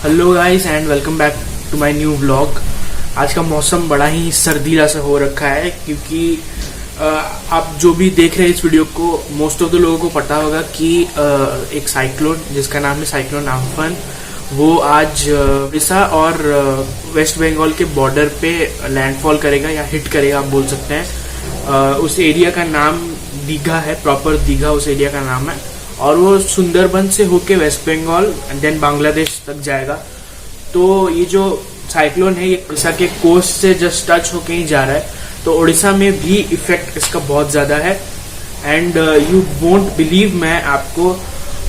Hello guys and welcome back to my new vlog. आज का मौसम बड़ा ही सर्दीला सा हो रखा है क्योंकि आप जो भी देख रहे हैं इस वीडियो को, मोस्ट ऑफ द लोगों को पता होगा कि एक साइक्लोन जिसका नाम है साइक्लोन आम्फन, वो आज उड़ीसा और वेस्ट बंगाल के बॉर्डर पे लैंडफॉल करेगा या हिट करेगा, आप बोल सकते हैं। उस एरिया का नाम दीघा है, प्रॉपर दीघा उस एरिया का नाम है, और वो सुंदरबन से होके वेस्ट बंगाल एंड देन बांग्लादेश तक जाएगा। तो ये जो साइक्लोन है ये उड़ीसा के कोस्ट से जस्ट टच होके ही जा रहा है, तो उड़ीसा में भी इफेक्ट इसका बहुत ज्यादा है। एंड यू वोंट बिलीव, मैं आपको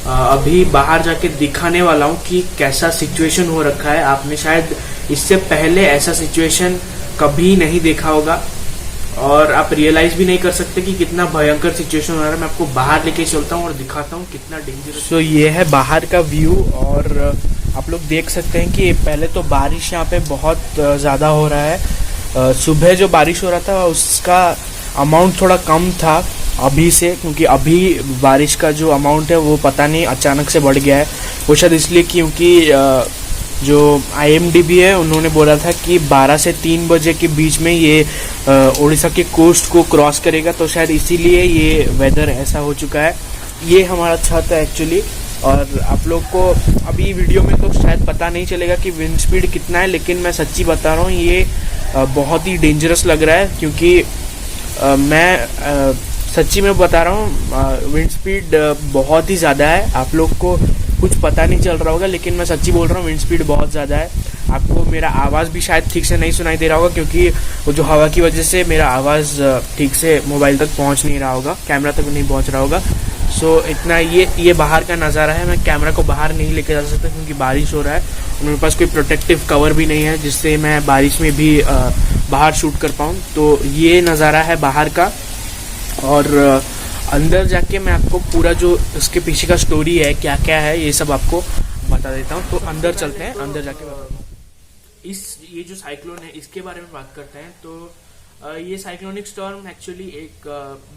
अभी बाहर जाके दिखाने वाला हूँ कि कैसा सिचुएशन हो रखा है। आपने शायद इससे पहले ऐसा सिचुएशन कभी नहीं देखा होगा और आप रियलाइज भी नहीं कर सकते कि कितना भयंकर सिचुएशन हो रहा है। मैं आपको बाहर लेके चलता हूँ और दिखाता हूँ कितना डेंजरस। तो ये है बाहर का व्यू और आप लोग देख सकते हैं कि पहले तो बारिश यहाँ पे बहुत ज़्यादा हो रहा है। सुबह जो बारिश हो रहा था उसका अमाउंट थोड़ा कम था अभी से, क्योंकि अभी बारिश का जो अमाउंट है वो पता नहीं अचानक से बढ़ गया है। वो शायद इसलिए क्योंकि जो IMDB है उन्होंने बोला था कि 12 से 3 बजे के बीच में ये उड़ीसा के कोस्ट को क्रॉस करेगा, तो शायद इसीलिए ये वेदर ऐसा हो चुका है। ये हमारा छत है एक्चुअली, और आप लोग को अभी वीडियो में तो शायद पता नहीं चलेगा कि विंड स्पीड कितना है, लेकिन मैं सच्ची बता रहा हूँ ये बहुत ही डेंजरस लग रहा है, क्योंकि मैं सच्ची में बता रहा हूँ विंड स्पीड बहुत ही ज़्यादा है। आप लोग को कुछ पता नहीं चल रहा होगा, लेकिन मैं सच्ची बोल रहा हूँ विंड स्पीड बहुत ज़्यादा है। आपको मेरा आवाज़ भी शायद ठीक से नहीं सुनाई दे रहा होगा, क्योंकि वो जो हवा की वजह से मेरा आवाज़ ठीक से मोबाइल तक पहुँच नहीं रहा होगा, कैमरा तक नहीं पहुँच रहा होगा। सो इतना ये बाहर का नज़ारा है। मैं कैमरा को बाहर नहीं लेके जा सकता क्योंकि बारिश हो रहा है और मेरे पास कोई प्रोटेक्टिव कवर भी नहीं है जिससे मैं बारिश में भी बाहर शूट कर पाऊँ। तो ये नज़ारा है बाहर का, और अंदर जाके मैं आपको पूरा जो इसके पीछे का स्टोरी है, क्या क्या है, ये सब आपको बता देता हूँ। तो अंदर चलते हैं, अंदर जाके ये जो साइक्लोन है इसके बारे में बात करते हैं। तो ये साइक्लोनिक स्टॉर्म एक्चुअली एक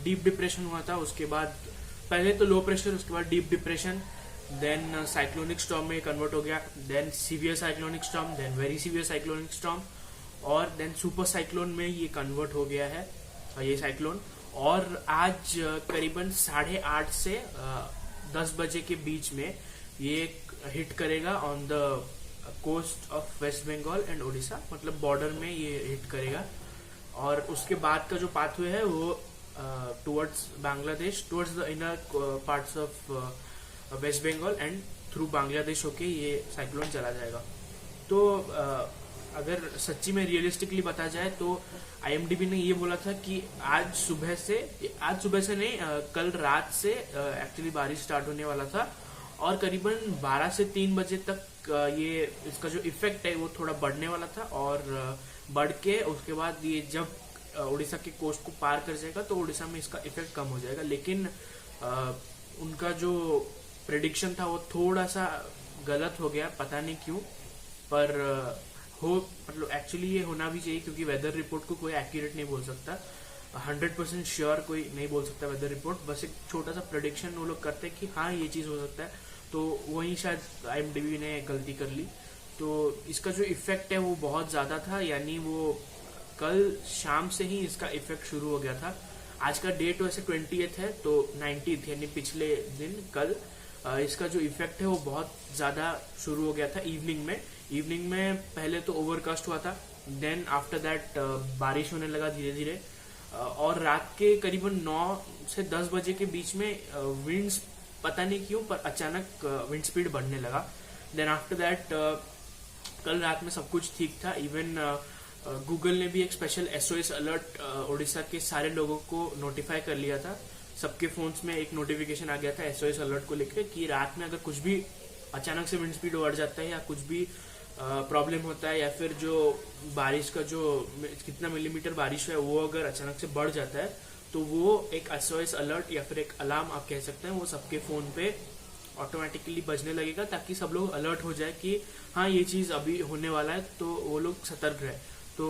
डीप डिप्रेशन हुआ था, उसके बाद पहले तो लो प्रेशर, उसके बाद deep depression, then cyclonic storm में कन्वर्ट हो गया, then severe cyclonic storm, then very severe cyclonic storm, और देन सुपर साइक्लोन में ये कन्वर्ट हो गया है ये साइक्लोन। और आज करीबन 8:30 से 10 बजे के बीच में ये हिट करेगा on the coast of West Bengal and Orissa, मतलब बॉर्डर में ये हिट करेगा। और उसके बाद का जो पाथवे है वो towards Bangladesh, towards the inner parts of West Bengal and through Bangladesh होके ये साइक्लोन चला जाएगा। तो अगर सच्ची में रियलिस्टिकली बता जाए तो IMDB ने ये बोला था कि आज सुबह से नहीं, कल रात से एक्चुअली बारिश स्टार्ट होने वाला था, और करीबन 12 से 3 बजे तक ये इसका जो इफेक्ट है वो थोड़ा बढ़ने वाला था, और बढ़ के उसके बाद ये जब उड़ीसा के कोस्ट को पार कर जाएगा तो उड़ीसा में इसका इफेक्ट कम हो जाएगा। लेकिन उनका जो प्रेडिक्शन था वो थोड़ा सा गलत हो गया, पता नहीं क्यों, पर मतलब एक्चुअली ये होना भी चाहिए, क्योंकि वेदर रिपोर्ट को कोई एक्यूरेट नहीं बोल सकता, 100% श्योर कोई नहीं बोल सकता वेदर रिपोर्ट। बस एक छोटा सा प्रेडिक्शन वो लोग करते हैं कि हाँ ये चीज हो सकता है, तो वही शायद IMDB ने गलती कर ली। तो इसका जो इफेक्ट है वो बहुत ज्यादा था, यानी वो कल शाम से ही इसका इफेक्ट शुरू हो गया था। आज का डेट वैसे 20th है, तो 19th यानी पिछले दिन कल इसका जो इफेक्ट है वो बहुत ज्यादा शुरू हो गया था। इवनिंग में पहले तो ओवरकास्ट हुआ था, देन आफ्टर दैट बारिश होने लगा धीरे धीरे, और रात के करीबन 9 से 10 बजे के बीच में विंड्स पता नहीं क्यों पर अचानक विंड स्पीड बढ़ने लगा। देन आफ्टर दैट कल रात में सब कुछ ठीक था। इवन गूगल ने भी एक स्पेशल SOS अलर्ट उड़ीसा के सारे लोगों को नोटिफाई कर लिया था। सबके फोन्स में एक नोटिफिकेशन आ गया था SOS अलर्ट को लेकर कि रात में अगर कुछ भी अचानक से विंड स्पीड बढ़ जाता है या कुछ भी प्रॉब्लम होता है, या फिर जो बारिश का जो कितना मिलीमीटर बारिश है वो अगर अचानक से बढ़ जाता है, तो वो एक SOS अलर्ट या फिर एक अलार्म आप कह सकते हैं, वो सबके फोन पे ऑटोमेटिकली बजने लगेगा, ताकि सब लोग अलर्ट हो जाए कि हाँ ये चीज अभी होने वाला है, तो वो लोग सतर्क रहे। तो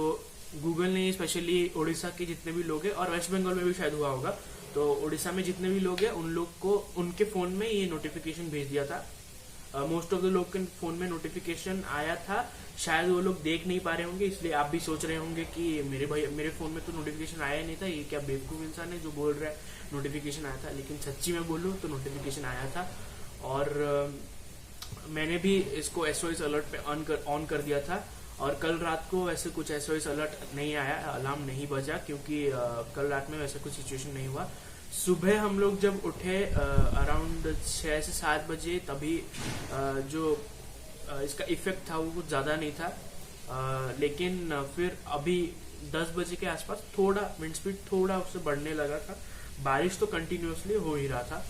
गूगल ने स्पेशली उड़ीसा के जितने भी लोग हैं, और वेस्ट बंगाल में भी शायद हुआ होगा, तो उड़ीसा में जितने भी लोग हैं उन लोग को उनके फोन में ये नोटिफिकेशन भेज दिया था मोस्ट ऑफ द लोग के फोन में नोटिफिकेशन आया था, शायद वो लोग देख नहीं पा रहे होंगे, इसलिए आप भी सोच रहे होंगे कि मेरे फोन में तो नोटिफिकेशन आया नहीं था, ये क्या बेवकूफ इंसान है जो बोल रहा है नोटिफिकेशन आया था। लेकिन सच्ची में बोलूँ तो नोटिफिकेशन आया था, और मैंने भी इसको SOS अलर्ट पे ऑन कर दिया था। और कल रात को वैसे कुछ SOS अलर्ट नहीं आया, अलार्म नहीं बजा, क्योंकि कल रात में वैसा कुछ सिचुएशन नहीं हुआ। सुबह हम लोग जब उठे अराउंड 6 से 7 बजे, तभी जो इसका इफेक्ट था वो कुछ ज्यादा नहीं था, लेकिन फिर अभी 10 बजे के आसपास थोड़ा विंड स्पीड थोड़ा उससे बढ़ने लगा था। बारिश तो कंटिन्यूअसली हो ही रहा था,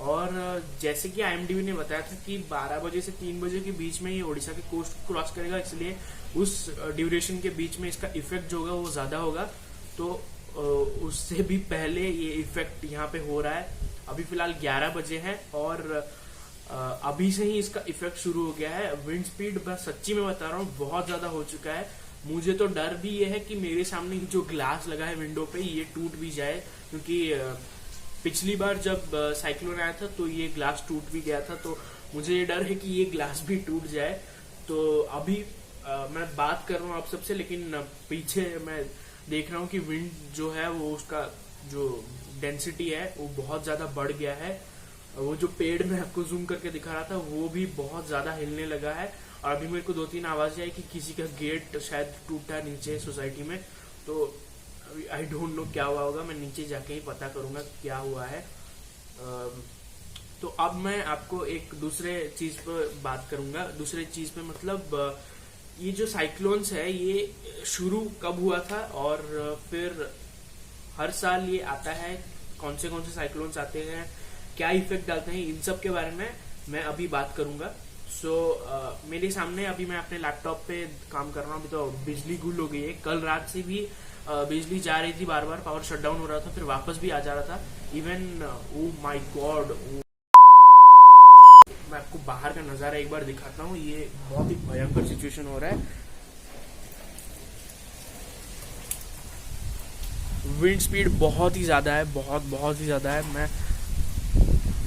और जैसे कि IMDb ने बताया था कि 12 बजे से 3 बजे के बीच में ये ओडिशा के कोस्ट क्रॉस करेगा, इसलिए उस ड्यूरेशन के बीच में इसका इफेक्ट जो होगा वो ज्यादा होगा। तो उससे भी पहले ये इफेक्ट यहाँ पे हो रहा है। अभी फिलहाल 11 बजे हैं, और अभी से ही इसका इफेक्ट शुरू हो गया है। विंड स्पीड मैं सच्ची में बता रहा हूँ बहुत ज्यादा हो चुका है। मुझे तो डर भी ये है कि मेरे सामने जो ग्लास लगा है विंडो पे ये टूट भी जाए, क्योंकि पिछली बार जब साइक्लोन आया था तो ये ग्लास टूट भी गया था, तो मुझे ये डर है कि ये ग्लास भी टूट जाए। तो अभी मैं बात कर रहा हूँ आप सबसे, लेकिन पीछे मैं देख रहा हूँ कि विंड जो है वो उसका जो डेंसिटी है वो बहुत ज्यादा बढ़ गया है। वो जो पेड़ में आपको जूम करके दिखा रहा था वो भी बहुत ज्यादा हिलने लगा है, और अभी मेरे को 2-3 आवाजें आई कि किसी का गेट शायद टूटा नीचे सोसाइटी में। तो अभी आई डोंट नो क्या हुआ होगा, मैं नीचे जाके ही पता करूंगा क्या हुआ है। तो अब मैं आपको एक दूसरे चीज पर बात करूंगा। दूसरे चीज पे मतलब ये जो साइक्लोन्स है ये शुरू कब हुआ था, और फिर हर साल ये आता है, कौन से साइक्लोन्स आते हैं, क्या इफेक्ट डालते हैं, इन सब के बारे में मैं अभी बात करूंगा। मेरे सामने अभी मैं अपने लैपटॉप पे काम कर रहा हूँ। अभी तो बिजली गुल हो गई है, कल रात से भी बिजली जा रही थी, बार बार पावर शट डाउन हो रहा था, फिर वापस भी आ जा रहा था। इवन ओ माय गॉड, मैं आपको बाहर का नजारा एक बार दिखाता हूँ। ये बहुत ही भयंकर सिचुएशन हो रहा है। विंड स्पीड बहुत ही ज्यादा है, बहुत ही ज्यादा है। मैं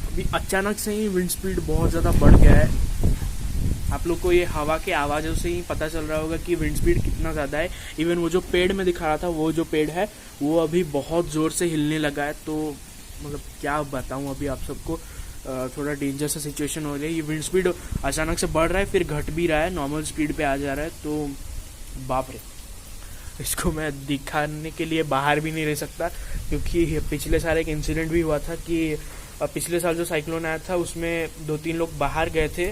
अभी अचानक से ही विंड स्पीड बहुत ज्यादा बढ़ गया है। आप लोग को ये हवा के आवाजों से ही पता चल रहा होगा कि विंड स्पीड कितना ज्यादा है। इवन वो जो पेड़ में दिखा रहा था, वो जो पेड़ है वो अभी बहुत जोर से हिलने लगा है। तो मतलब क्या बताऊं अभी आप सबको, थोड़ा डेंजर सा सिचुएशन हो रही है। ये विंड स्पीड अचानक से बढ़ रहा है, फिर घट भी रहा है, नॉर्मल स्पीड पे आ जा रहा है। तो बाप रे, इसको मैं दिखाने के लिए बाहर भी नहीं रह सकता, क्योंकि पिछले साल एक इंसिडेंट भी हुआ था कि पिछले साल जो साइक्लोन आया था उसमें 2-3 लोग बाहर गए थे,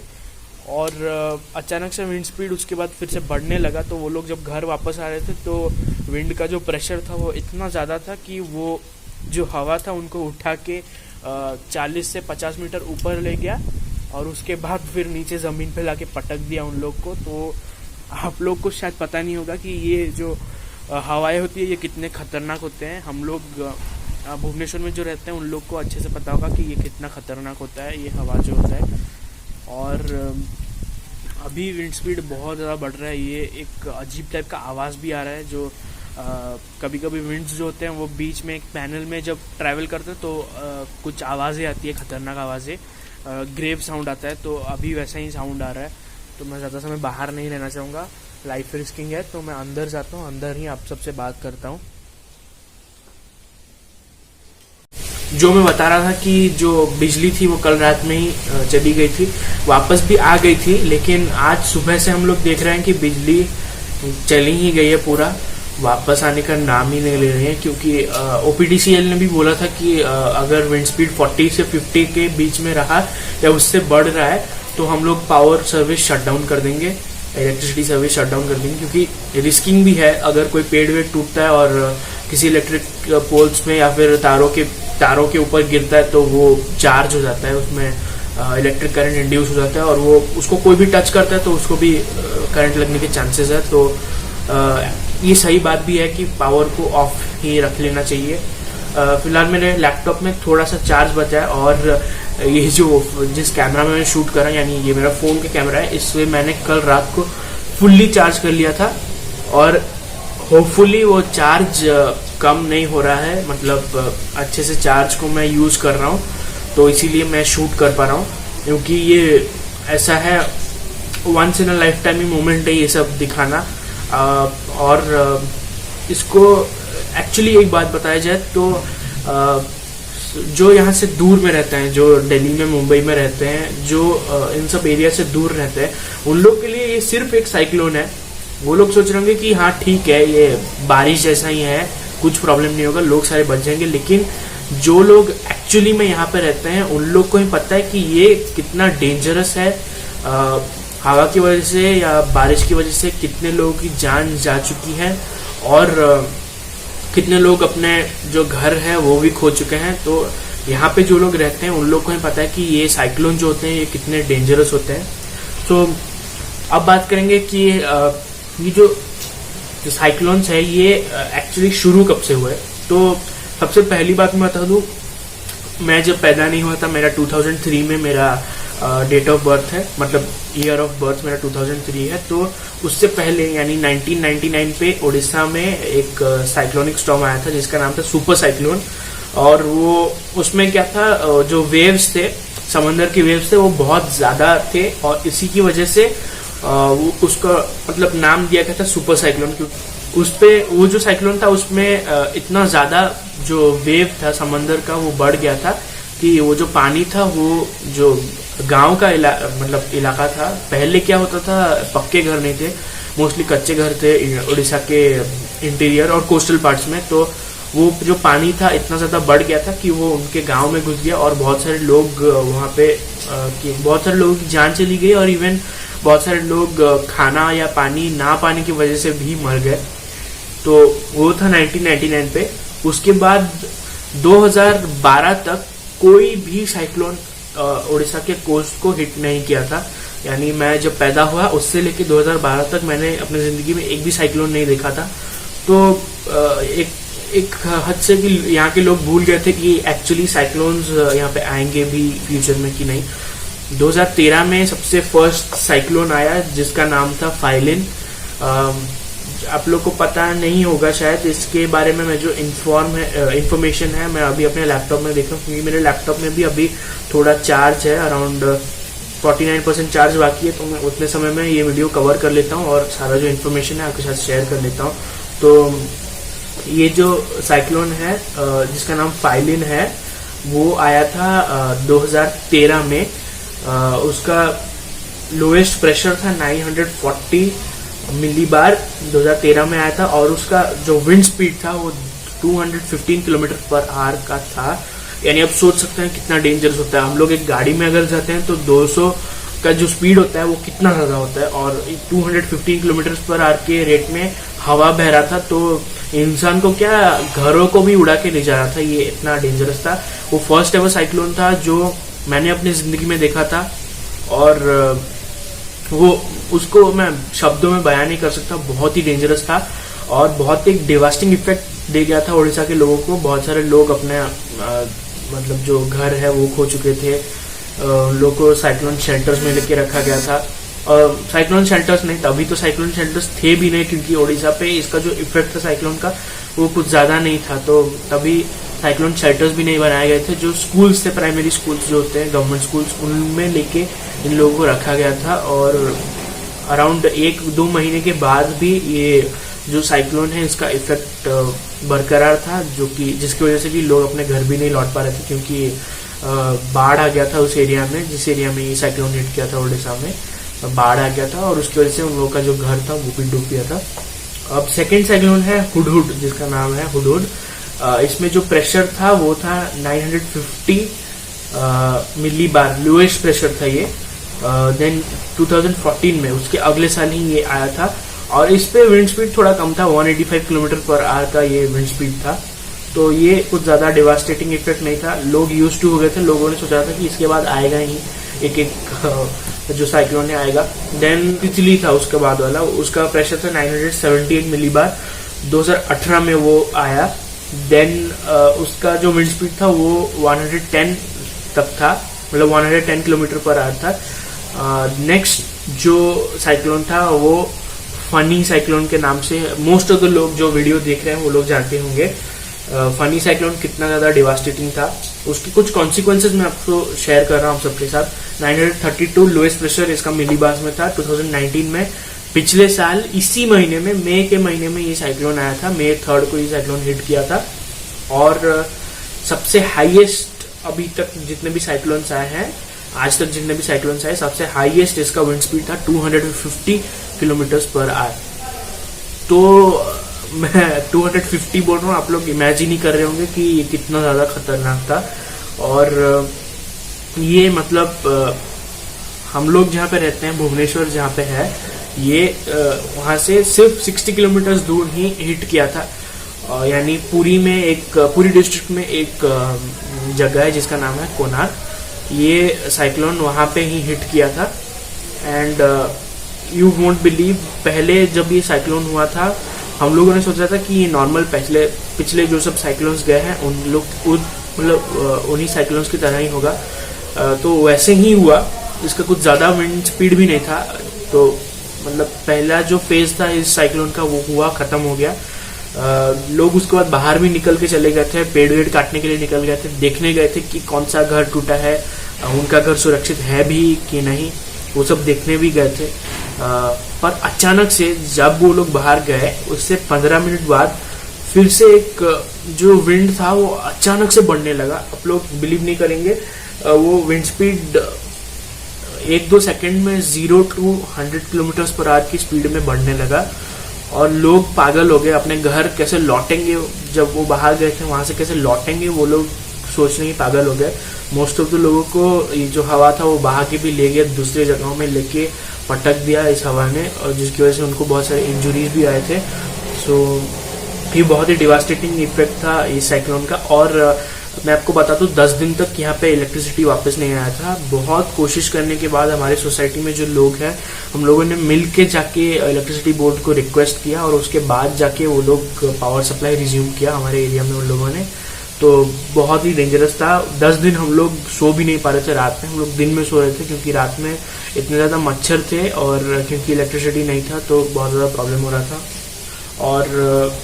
और अचानक से विंड स्पीड उसके बाद फिर से बढ़ने लगा। तो वो लोग जब घर वापस आ रहे थे तो विंड का जो प्रेशर था वो इतना ज़्यादा था कि वो जो हवा था उनको उठा के 40 से 50 मीटर ऊपर ले गया, और उसके बाद फिर नीचे ज़मीन पे लाके पटक दिया उन लोग को। तो आप लोग को शायद पता नहीं होगा कि ये जो हवाएं होती है ये कितने खतरनाक होते हैं। हम लोग भुवनेश्वर में जो रहते हैं उन लोग को अच्छे से पता होगा कि ये कितना खतरनाक होता है, ये हवा जो होता है। और अभी विंड स्पीड बहुत ज़्यादा बढ़ रहा है। ये एक अजीब टाइप का आवाज़ भी आ रहा है, जो कभी कभी विंड्स जो होते हैं वो बीच में एक पैनल में जब ट्रैवल करते हैं तो कुछ आवाज़ें आती है, खतरनाक आवाज़ें, ग्रेव साउंड आता है। तो अभी वैसा ही साउंड आ रहा है। तो मैं ज़्यादा समय बाहर नहीं रहना चाहूँगा, लाइफ रिस्किंग है। तो मैं अंदर जाता हूँ, अंदर ही आप सबसे बात करता हूँ। जो मैं बता रहा था कि जो बिजली थी वो कल रात में ही चली गई थी, वापस भी आ गई थी, लेकिन आज सुबह से हम लोग देख रहे हैं कि बिजली चली ही गई है, पूरा वापस आने का नाम ही नहीं ले रहे हैं। क्योंकि OPDCL ने भी बोला था कि अगर विंड स्पीड 40 से 50 के बीच में रहा या उससे बढ़ रहा है तो हम लोग पावर सर्विस शट डाउन कर देंगे, इलेक्ट्रिसिटी सर्विस शट डाउन कर देंगे। क्योंकि रिस्किंग भी है, अगर कोई पेड़ वेड़ टूटता है और किसी इलेक्ट्रिक पोल्स में या फिर तारों के ऊपर गिरता है तो वो चार्ज हो जाता है, उसमें इलेक्ट्रिक करंट इंड्यूस हो जाता है, और वो उसको कोई भी टच करता है तो उसको भी करंट लगने के चांसेस है। तो ये सही बात भी है कि पावर को ऑफ ही रख लेना चाहिए। फिलहाल मेरे लैपटॉप में थोड़ा सा चार्ज बचा है, और ये जो जिस कैमरा में मैं शूट कर रहा हूँ, यानी ये मेरा फोन का कैमरा है, इससे मैंने कल रात को फुल्ली चार्ज कर लिया था, और होपफुली वो चार्ज कम नहीं हो रहा है, मतलब अच्छे से चार्ज को मैं यूज कर रहा हूँ, तो इसीलिए मैं शूट कर पा रहा हूँ। क्योंकि ये ऐसा है, once in a lifetime moment है ये सब दिखाना। और इसको एक्चुअली एक बात बताया जाए तो जो यहाँ से दूर में रहते हैं, जो दिल्ली में मुंबई में रहते हैं, जो इन सब एरिया से दूर रहते हैं, उन लोग के लिए ये सिर्फ एक साइक्लोन है। वो लोग सोच रहे होंगे कि हाँ ठीक है, ये बारिश जैसा ही है, कुछ प्रॉब्लम नहीं होगा, लोग सारे बच जाएंगे। लेकिन जो लोग एक्चुअली में यहाँ पे रहते हैं उन लोग को ही पता है कि ये कितना डेंजरस है। हवा की वजह से या बारिश की वजह से कितने लोगों की जान जा चुकी है और कितने लोग अपने जो घर है वो भी खो चुके हैं। तो यहाँ पे जो लोग रहते हैं उन लोग को ही पता है कि ये साइक्लोन जो होते हैं ये कितने डेंजरस होते हैं। तो अब बात करेंगे कि ये जो साइक्लोन्स है ये एक्चुअली शुरू कब से हुए। तो सबसे पहली बात मैं बता दूं, मैं जब पैदा नहीं हुआ था, मेरा 2003 में मेरा डेट ऑफ बर्थ है, मतलब ईयर ऑफ बर्थ मेरा 2003 है। तो उससे पहले यानी 1999 पे उड़ीसा में एक साइक्लोनिक स्टॉर्म आया था जिसका नाम था सुपर साइक्लोन। और वो उसमें क्या था, जो वेव्स थे, समंदर के वेव्स थे, वो बहुत ज्यादा थे और इसी की वजह से वो उसका मतलब नाम दिया गया था सुपर साइक्लोन। क्योंकि उस पे वो जो साइक्लोन था उसमें इतना ज्यादा जो वेव था समंदर का वो बढ़ गया था कि वो जो पानी था वो जो गांव का मतलब इलाका था। पहले क्या होता था, पक्के घर नहीं थे, मोस्टली कच्चे घर थे उड़ीसा के इंटीरियर और कोस्टल पार्ट्स में। तो वो जो पानी था इतना ज्यादा बढ़ गया था कि वो उनके गांव में घुस गया और बहुत सारे लोग वहां पे बहुत सारे लोगों की जान चली गई और इवन बहुत सारे लोग खाना या पानी ना पाने की वजह से भी मर गए। तो वो था 1999 पे। उसके बाद 2012 तक कोई भी साइक्लोन उड़ीसा के कोस्ट को हिट नहीं किया था। यानी मैं जब पैदा हुआ उससे लेके 2012 तक मैंने अपनी जिंदगी में एक भी साइक्लोन नहीं देखा था। तो एक हद से कि यहाँ के लोग भूल गए थे कि एक्चुअली साइक्लोन्स यहाँ पे आएंगे भी फ्यूचर में कि नहीं। 2013 में सबसे फर्स्ट साइक्लोन आया जिसका नाम था फाइलिन। आप लोग को पता नहीं होगा शायद, इसके बारे में मैं जो इंफॉर्मेशन है मैं अभी अपने लैपटॉप में देख रहा हूँ, क्योंकि मेरे लैपटॉप में भी अभी थोड़ा चार्ज है, अराउंड 49% चार्ज बाकी है। तो मैं उतने समय में ये वीडियो कवर कर लेता हूँ और सारा जो इन्फॉर्मेशन है आपके साथ शेयर कर लेता हूँ। तो ये जो साइक्लोन है जिसका नाम फाइलिन है वो आया था 2013 में। उसका लोएस्ट प्रेशर था 940 मिलीबार 2013 में आया था और उसका जो विंड स्पीड था वो 215 किलोमीटर पर आवर का था। यानी आप सोच सकते हैं कितना डेंजरस होता है। हम लोग एक गाड़ी में अगर जाते हैं तो 200 का जो स्पीड होता है वो कितना ज्यादा होता है, और 215 किलोमीटर पर आवर के रेट में हवा बह रहा था तो इंसान को क्या, घरों को भी उड़ा के ले जा रहा था। ये इतना डेंजरस था। वो फर्स्ट एवर साइक्लोन था जो मैंने अपनी जिंदगी में देखा था और वो उसको मैं शब्दों में बयान नहीं कर सकता। बहुत ही डेंजरस था और बहुत एक डिवास्टिंग इफेक्ट दे गया था उड़ीसा के लोगों को। बहुत सारे लोग अपने मतलब जो घर है वो खो चुके थे। लोगों को साइक्लोन शेल्टर्स में लेके रखा गया था। और साइक्लोन शेल्टर्स नहीं, तभी तो साइक्लोन शेल्टर्स थे भी नहीं क्योंकि उड़ीसा पे इसका जो इफेक्ट था साइक्लोन का वो कुछ ज्यादा नहीं था। तो तभी साइक्लोन शेल्टर्स भी नहीं बनाए गए थे। जो स्कूल्स थे, प्राइमरी स्कूल्स जो होते हैं गवर्नमेंट स्कूल्स, उनमें लेके इन लोगों को रखा गया था। और अराउंड 1-2 महीने के बाद भी ये जो साइक्लोन है इसका इफेक्ट बरकरार था, जो कि जिसकी वजह से भी लोग अपने घर भी नहीं लौट पा रहे थे क्योंकि बाढ़ आ गया था उस एरिया में, जिस एरिया में ये साइक्लोन हिट किया था उड़ीसा में बाढ़ आ गया था और उसकी वजह से उन लोगों का जो घर था वो भी डूब गया था। अब सेकेंड साइक्लोन है हुडहुड, जिसका नाम है हुडहुड। इसमें जो प्रेशर था वो था 950 मिलीबार, लोएस्ट प्रेशर था ये। देन 2014 में, उसके अगले साल ही ये आया था और इस पे विंड स्पीड थोड़ा कम था, 185 किलोमीटर पर आवर का ये विंड स्पीड था। तो ये कुछ ज्यादा डिवास्टेटिंग इफेक्ट नहीं था। लोग यूज्ड टू हो गए थे, लोगों ने सोचा था कि इसके बाद आएगा ही एक जो साइक्लोन है आएगा। देन तितली था उसके बाद वाला, उसका प्रेशर था 978 मिलीबार, 2018 में वो आया। देन उसका जो विंड स्पीड था वो 110 तक था, मतलब 110 किलोमीटर पर आवर था। नेक्स्ट जो साइक्लोन था वो फनी साइक्लोन के नाम से मोस्ट ऑफ द लोग जो वीडियो देख रहे हैं वो लोग जानते होंगे। फनी साइक्लोन कितना ज्यादा डिवास्टेटिंग था, उसकी कुछ कॉन्सिक्वेंसेज मैं आपको शेयर कर रहा हूँ सबके साथ। 932 लोएस्ट प्रेशर इसका मिलीबार्स में था 2019 में। पिछले साल इसी महीने में, मई के महीने में ये साइक्लोन आया था, मई 3 को ये साइक्लोन हिट किया था। और सबसे हाईएस्ट अभी तक जितने भी साइक्लोन्स आए हैं, आज तक जितने भी साइक्लोन्स आए, सबसे हाईएस्ट इसका विंड स्पीड था 250 किलोमीटर्स पर आवर। तो मैं 250 बोल रहा हूँ, आप लोग इमेजिन ही कर रहे होंगे कि ये कितना ज्यादा खतरनाक था। और ये मतलब हम लोग जहाँ पे रहते हैं, भुवनेश्वर जहाँ पे है, ये वहां से सिर्फ 60 किलोमीटर दूर ही हिट किया था। यानी पूरी डिस्ट्रिक्ट में एक जगह है जिसका नाम है कोनार, ये साइक्लोन वहां पे ही हिट किया था। एंड यू वोंट बिलीव, पहले जब ये साइक्लोन हुआ था हम लोगों ने सोचा था कि ये नॉर्मल पिछले जो सब साइक्लोन्स गए हैं उन्हीं साइक्लोन्स की तरह ही होगा। तो वैसे ही हुआ, इसका कुछ ज्यादा विंड स्पीड भी नहीं था। तो मतलब पहला जो फेज था इस साइक्लोन का वो हुआ, खत्म हो गया। लोग उसके बाद बाहर भी निकल के चले गए थे, पेड़ वेड़ काटने के लिए निकल गए थे, देखने गए थे कि कौन सा घर टूटा है, उनका घर सुरक्षित है भी कि नहीं, वो सब देखने भी गए थे। पर अचानक से जब वो लोग बाहर गए, उससे 15 मिनट बाद फिर से एक जो विंड था वो अचानक से बढ़ने लगा। आप लोग बिलीव नहीं करेंगे, वो विंड स्पीड 1-2 सेकंड में 0 to 100 किलोमीटर पर आवर की स्पीड में बढ़ने लगा। और लोग पागल हो गए, अपने घर कैसे लौटेंगे, जब वो बाहर गए थे वहां से कैसे लौटेंगे, वो लोग सोचने ही पागल हो गए। मोस्ट ऑफ द लोगों को ये जो हवा था वो बहा के भी ले गया, दूसरे जगहों में लेके पटक दिया इस हवा ने, और जिसकी वजह से उनको बहुत सारे इंजुरीज भी आए थे। सो ये बहुत ही डिवास्टेटिंग इफेक्ट था इस साइक्लोन का। और मैं आपको बता दूं, 10 दिन तक यहाँ पे इलेक्ट्रिसिटी वापस नहीं आया था। बहुत कोशिश करने के बाद हमारे सोसाइटी में जो लोग हैं, हम लोगों ने मिल के जाके इलेक्ट्रिसिटी बोर्ड को रिक्वेस्ट किया, और उसके बाद जाके वो लोग पावर सप्लाई रिज्यूम किया हमारे एरिया में उन लोगों ने। तो बहुत ही डेंजरस था। 10 दिन हम लोग सो भी नहीं पा रहे थे रात में, हम लोग दिन में सो रहे थे क्योंकि रात में इतने ज़्यादा मच्छर थे, और क्योंकि इलेक्ट्रिसिटी नहीं था तो बहुत ज़्यादा प्रॉब्लम हो रहा था। और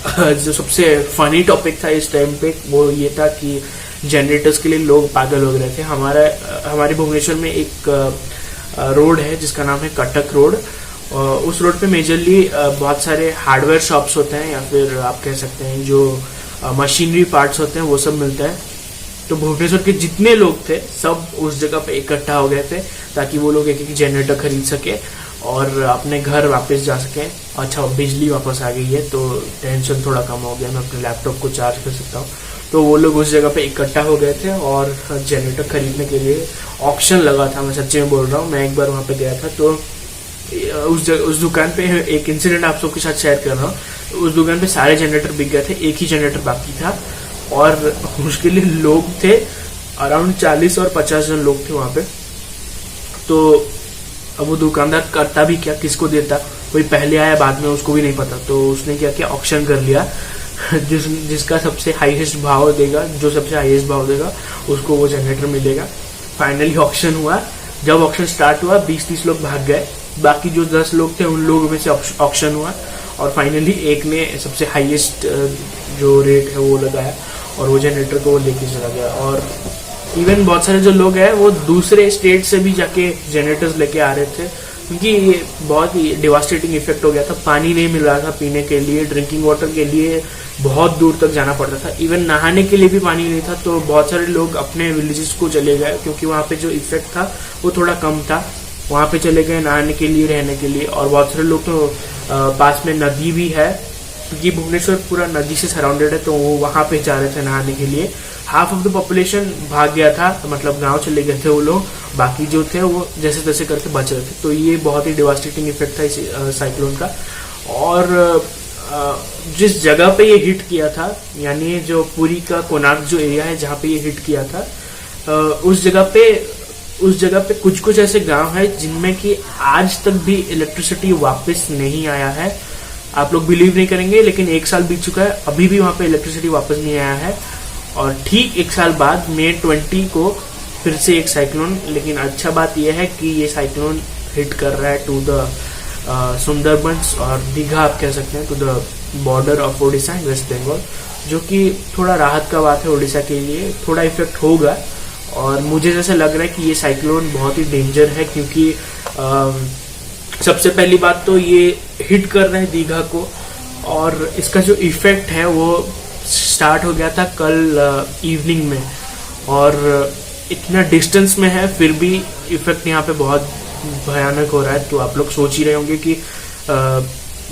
जो सबसे फनी टॉपिक था इस टाइम पे वो ये था कि जनरेटर्स के लिए लोग पागल हो रहे थे। हमारे भुवनेश्वर में एक रोड है जिसका नाम है कटक रोड। उस रोड पे मेजरली बहुत सारे हार्डवेयर शॉप्स होते हैं, या फिर आप कह सकते हैं जो मशीनरी पार्ट्स होते हैं वो सब मिलता है। तो भुवनेश्वर के जितने लोग थे सब उस जगह पे इकट्ठा हो गए थे ताकि वो लोग एक जनरेटर खरीद सके और अपने घर वापस जा सके। अच्छा, बिजली वापस आ गई है तो टेंशन थोड़ा कम हो गया, मैं अपने लैपटॉप को चार्ज कर सकता हूँ। तो वो लोग उस जगह पे इकट्ठा हो गए थे और जनरेटर खरीदने के लिए ऑक्शन लगा था। मैं सच्ची में बोल रहा हूँ, मैं एक बार वहां पे गया था तो उस दुकान पे एक इंसिडेंट आप सबके साथ शेयर कर रहा हूँ। उस दुकान पे सारे जनरेटर बिक गए थे, एक ही जनरेटर बाकी था, और उसके लिए लोग थे अराउंड 40 और 50 जन लोग थे वहां पे। तो अब वो दुकानदार करता भी क्या, किसको देता, कोई पहले आया बाद में उसको भी नहीं पता। तो उसने क्या किया, ऑक्शन कर लिया। जिसका सबसे हाईएस्ट भाव देगा, जो सबसे हाईएस्ट भाव देगा उसको वो जनरेटर मिलेगा। फाइनली ऑक्शन हुआ। जब ऑक्शन स्टार्ट हुआ 20-30 लोग भाग गए, बाकी जो 10 लोग थे उन लोगों में से ऑक्शन हुआ, और फाइनली एक ने सबसे हाईएस्ट जो रेट है वो लगाया और वो जनरेटर को वो लेके चला गया। और इवन बहुत सारे जो लोग हैं वो दूसरे स्टेट से भी जाके जनरेटर्स लेके आ रहे थे, क्योंकि ये बहुत ही डिवास्टेटिंग इफेक्ट हो गया था। पानी नहीं मिल रहा था पीने के लिए, ड्रिंकिंग वाटर के लिए बहुत दूर तक जाना पड़ता था, इवन नहाने के लिए भी पानी नहीं था। तो बहुत सारे लोग अपने विलेजेस को चले गए, क्योंकि वहाँ पे जो इफेक्ट था वो थोड़ा कम था, वहाँ पे चले गए नहाने के लिए, रहने के लिए। और बहुत सारे लोग तो पास में नदी भी है, क्योंकि भुवनेश्वर पूरा नदी से सराउंडेड है, तो वो वहां पे जा रहे थे नहाने के लिए। हाफ ऑफ द पॉपुलेशन भाग गया था, मतलब गांव चले गए थे वो लोग, बाकी जो थे वो जैसे तैसे करके बच रहे थे। तो ये बहुत ही डिवास्टेटिंग इफेक्ट था इस साइक्लोन का। और जिस जगह पे ये हिट किया था, यानी जो पुरी का कोणार्क जो एरिया है जहाँ पे ये हिट किया था, उस जगह पे कुछ ऐसे गांव है जिनमें कि आज तक भी इलेक्ट्रिसिटी वापस नहीं आया है। आप लोग बिलीव नहीं करेंगे, लेकिन 1 साल बीत चुका है, अभी भी वहां पे इलेक्ट्रिसिटी वापस नहीं आया है। और ठीक 1 साल बाद मई 20 को फिर से एक साइक्लोन, लेकिन अच्छा बात यह है कि ये साइक्लोन हिट कर रहा है टू द सुंदरबंस और दीघा, आप कह सकते हैं, to the border of Orissa and West Bengal, जो कि थोड़ा राहत का बात है उड़ीसा के लिए, थोड़ा इफेक्ट होगा। और मुझे जैसे लग रहा है कि ये साइक्लोन बहुत ही डेंजर है, क्योंकि सबसे पहली बात तो ये हिट कर रहा है दीघा को, और इसका जो इफेक्ट है वो स्टार्ट हो गया था कल इवनिंग में, और इतना डिस्टेंस में है फिर भी इफेक्ट यहाँ पे बहुत भयानक हो रहा है। तो आप लोग सोच ही रहे होंगे कि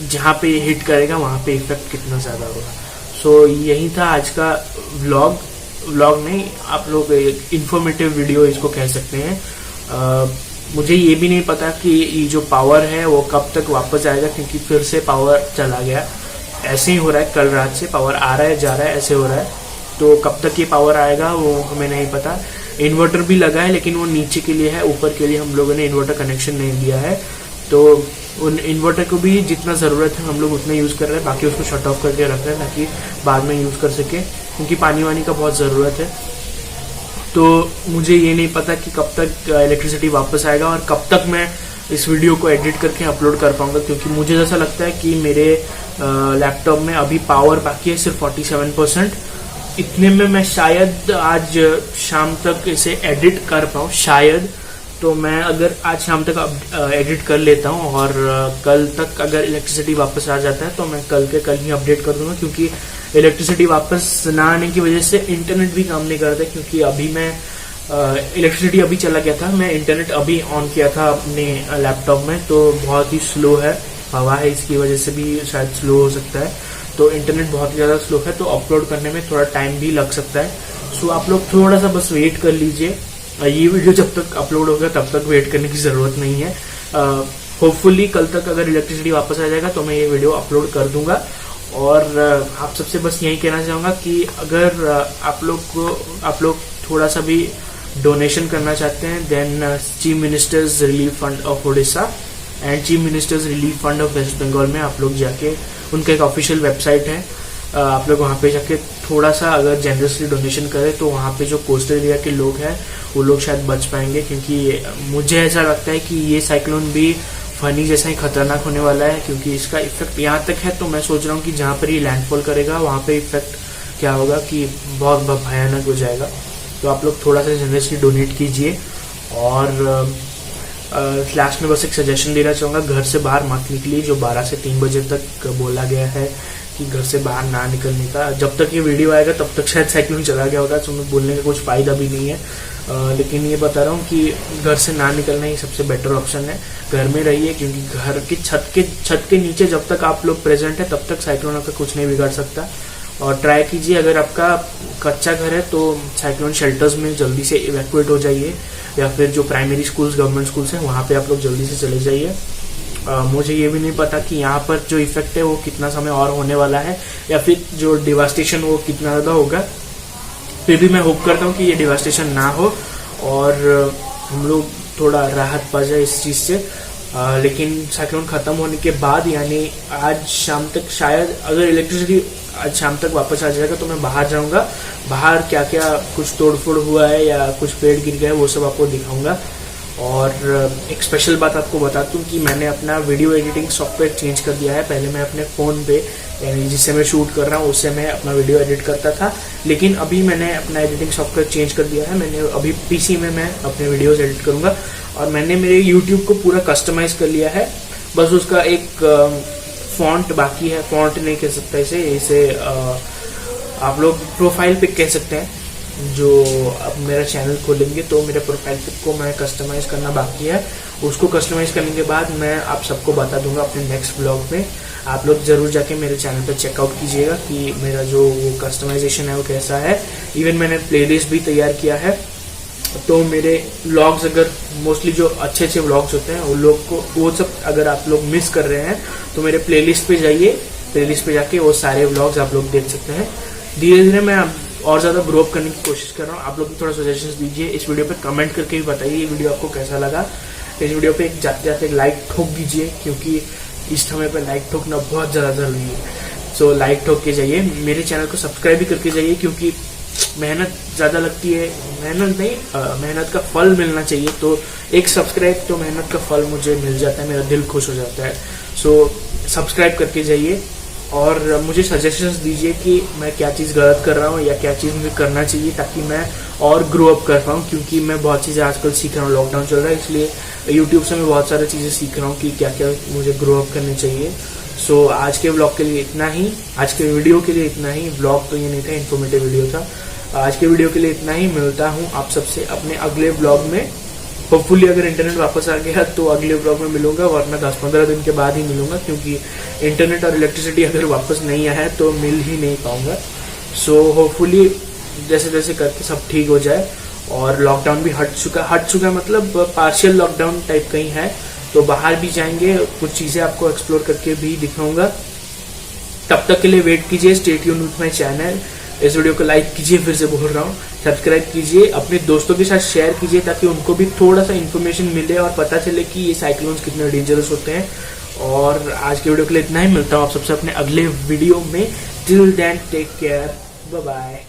जहाँ पे हिट करेगा वहाँ पे इफेक्ट कितना ज़्यादा होगा। सो यही था आज का व्लॉग नहीं, आप लोग इंफॉर्मेटिव वीडियो इसको कह सकते हैं। मुझे ये भी नहीं पता कि ये जो पावर है वो कब तक वापस आएगा, क्योंकि फिर से पावर चला गया। ऐसे ही हो रहा है, कल रात से पावर आ रहा है जा रहा है, ऐसे हो रहा है। तो कब तक ये पावर आएगा वो हमें नहीं पता। इन्वर्टर भी लगा है लेकिन वो नीचे के लिए है, ऊपर के लिए हम लोगों ने इन्वर्टर कनेक्शन नहीं दिया है। तो उन इन्वर्टर को भी जितना ज़रूरत है हम लोग उतना यूज़ कर रहे हैं, बाकी उसको शट ऑफ करके रख रहे हैं ताकि बाद में यूज़ कर सके, क्योंकि पानी वानी का बहुत ज़रूरत है। तो मुझे ये नहीं पता कि कब तक इलेक्ट्रिसिटी वापस आएगा और कब तक मैं इस वीडियो को एडिट करके अपलोड कर पाऊंगा, क्योंकि मुझे जैसा लगता है कि मेरे लैपटॉप में अभी पावर बाकी है सिर्फ 47%। इतने में मैं शायद आज शाम तक इसे एडिट कर पाऊँ शायद। तो मैं अगर आज शाम तक एडिट कर लेता हूँ और कल तक अगर इलेक्ट्रिसिटी वापस आ जाता है तो मैं कल के कल ही अपडेट कर दूंगा, क्योंकि इलेक्ट्रिसिटी वापस ना आने की वजह से इंटरनेट भी काम नहीं करता। क्योंकि अभी मैं इलेक्ट्रिसिटी अभी चला गया था, मैं इंटरनेट अभी ऑन किया था अपने लैपटॉप में, तो बहुत ही स्लो है, हवा है, इसकी वजह से भी शायद स्लो हो सकता है। तो इंटरनेट बहुत ज़्यादा स्लो है, तो अपलोड करने में थोड़ा टाइम भी लग सकता है। सो आप लोग थोड़ा सा बस वेट कर लीजिए, ये वीडियो जब तक अपलोड होगा तब तक वेट करने की ज़रूरत नहीं है। होपफुली कल तक अगर इलेक्ट्रिसिटी वापस आ जाएगा तो मैं ये वीडियो अपलोड कर दूंगा। और आप सबसे बस यही कहना चाहूँगा कि अगर आप लोग थोड़ा सा भी डोनेशन करना चाहते हैं, then chief minister's relief fund of Orissa and chief minister's relief fund of West Bengal में आप लोग जाके, उनका एक ऑफिशियल वेबसाइट है, आप लोग वहाँ पे जाके थोड़ा सा अगर जेनरसली डोनेशन करें तो वहाँ पे जो कोस्टल एरिया के लोग हैं वो लोग शायद बच पाएंगे। क्योंकि मुझे ऐसा लगता है कि ये साइक्लोन भी फनी जैसा ही खतरनाक होने वाला है, क्योंकि इसका इफेक्ट यहाँ तक है। तो मैं सोच रहा हूँ कि जहाँ पर ये लैंडफॉल करेगा वहाँ पे इफेक्ट क्या होगा कि बहुत भयानक हो जाएगा। तो आप लोग थोड़ा सा जनरसली डोनेट कीजिए। और लास्ट में बस एक सजेशन देना चाहूँगा, घर से बाहर मत निकलिए। जो 12 से 3 बजे तक बोला गया है कि घर से बाहर ना निकलने का, जब तक ये वीडियो आएगा तब तक शायद साइक्लोन चला गया होगा, तो मैं बोलने का कुछ फ़ायदा भी नहीं है। लेकिन ये बता रहा हूँ कि घर से ना निकलना ही सबसे बेटर ऑप्शन है। घर में रहिए, क्योंकि घर की छत के नीचे जब तक आप लोग प्रेजेंट है तब तक साइक्लोन आपका कुछ नहीं बिगाड़ सकता। और ट्राई कीजिए, अगर आपका कच्चा घर है तो साइक्लोन शेल्टर्स में जल्दी से इवैक्यूएट हो जाइए, या फिर जो प्राइमरी स्कूल्स, गवर्नमेंट स्कूल्स हैं वहाँ पे आप लोग जल्दी से चले जाइए। मुझे ये भी नहीं पता कि यहाँ पर जो इफेक्ट है वो कितना समय और होने वाला है, या फिर जो डिवास्टेशन वो कितना ज़्यादा होगा। फिर भी मैं होप करता हूँ कि ये डिवास्टेशन ना हो और हम लोग थोड़ा राहत पा जाए इस चीज़ से। लेकिन साइक्लोन ख़त्म होने के बाद, यानी आज शाम तक शायद अगर इलेक्ट्रिसिटी आज शाम तक वापस आ जाएगा तो मैं बाहर जाऊंगा। बाहर क्या क्या कुछ तोड़फोड़ हुआ है या कुछ पेड़ गिर गए वो सब आपको दिखाऊंगा। और एक स्पेशल बात आपको बता दूं कि मैंने अपना वीडियो एडिटिंग सॉफ्टवेयर चेंज कर दिया है। पहले मैं अपने फ़ोन पे, यानी जिससे मैं शूट कर रहा हूँ उससे मैं अपना वीडियो एडिट करता था, लेकिन अभी मैंने अपना एडिटिंग सॉफ्टवेयर चेंज कर दिया है। मैंने अभी पीसी में मैं अपने वीडियोज़ एडिट करूँगा, और मैंने मेरे यूट्यूब को पूरा कस्टमाइज़ कर लिया है। बस उसका एक फॉन्ट बाकी है, फॉन्ट नहीं कह सकता इसे आप लोग प्रोफाइल पिक कह सकते हैं। जो अब मेरा चैनल खोलेंगे तो मेरे प्रोफाइल पिक को मैं कस्टमाइज़ करना बाकी है। उसको कस्टमाइज़ करने के बाद मैं आप सबको बता दूंगा अपने नेक्स्ट ब्लॉग में। आप लोग ज़रूर जाके मेरे चैनल पर चेकआउट कीजिएगा कि मेरा जो वो कस्टमाइजेशन है वो कैसा है। इवन मैंने प्लेलिस्ट भी तैयार किया है, तो मेरे व्लॉग्स अगर मोस्टली जो अच्छे अच्छे व्लॉग्स होते हैं उन लोग को वो सब अगर आप लोग मिस कर रहे हैं तो मेरे प्लेलिस्ट पे जाइए, प्लेलिस्ट पे जाके वो सारे व्लॉग्स आप लोग देख सकते हैं। धीरे धीरे मैं और ज़्यादा ग्रो अप करने की कोशिश कर रहा हूँ। आप लोग भी थोड़ा सजेशंस दीजिए। इस वीडियो पे कमेंट करके भी बताइए ये वीडियो आपको कैसा लगा। इस वीडियो पे जाते जाते लाइक ठोक दीजिए, क्योंकि इस समय पे लाइक ठोकना बहुत ज़्यादा ज़रूरी है। सो लाइक ठोक के जाइए, मेरे चैनल को सब्सक्राइब भी करके जाइए, क्योंकि मेहनत ज़्यादा लगती है। मेहनत नहीं, मेहनत का फल मिलना चाहिए। तो एक सब्सक्राइब तो मेहनत का फल मुझे मिल जाता है, मेरा दिल खुश हो जाता है। सो सब्सक्राइब करके जाइए और मुझे सजेशंस दीजिए कि मैं क्या चीज़ गलत कर रहा हूँ या क्या चीज़ मुझे करना चाहिए ताकि मैं और ग्रो अप कर पाऊँ, क्योंकि मैं बहुत चीज़ें आजकल सीख रहा हूँ, लॉकडाउन चल रहा है इसलिए यूट्यूब से मैं बहुत सारी चीज़ें सीख रहा हूँ कि क्या क्या मुझे ग्रो अप करनी चाहिए। सो आज के व्लॉग के लिए इतना ही, आज के वीडियो के लिए इतना ही। व्लॉग तो ये नहीं था, इन्फॉर्मेटिव वीडियो था। आज के वीडियो के लिए इतना ही। मिलता हूँ आप सबसे अपने अगले व्लॉग में। होपफुली अगर इंटरनेट वापस आ गया तो अगले व्लॉग में मिलूंगा, वरना 10-15 दिन के बाद ही मिलूंगा, क्योंकि इंटरनेट और इलेक्ट्रिसिटी अगर वापस नहीं आया है तो मिल ही नहीं पाऊंगा। सो होपफुली जैसे जैसे करके सब ठीक हो जाए और लॉकडाउन भी हट चुका मतलब पार्शियल लॉकडाउन टाइप का ही है, तो बाहर भी जाएंगे, कुछ चीज़ें आपको एक्सप्लोर करके भी दिखाऊंगा। तब तक के लिए वेट कीजिए, stay tuned with my channel. इस वीडियो को लाइक कीजिए, फिर से बोल रहा हूँ, सब्सक्राइब कीजिए, अपने दोस्तों के साथ शेयर कीजिए ताकि उनको भी थोड़ा सा इन्फॉर्मेशन मिले और पता चले कि ये साइक्लोन्स कितने डेंजरस होते हैं। और आज के वीडियो के लिए इतना ही। मिलता हूँ आप सबसे अपने अगले वीडियो में। Till then take care, bye bye.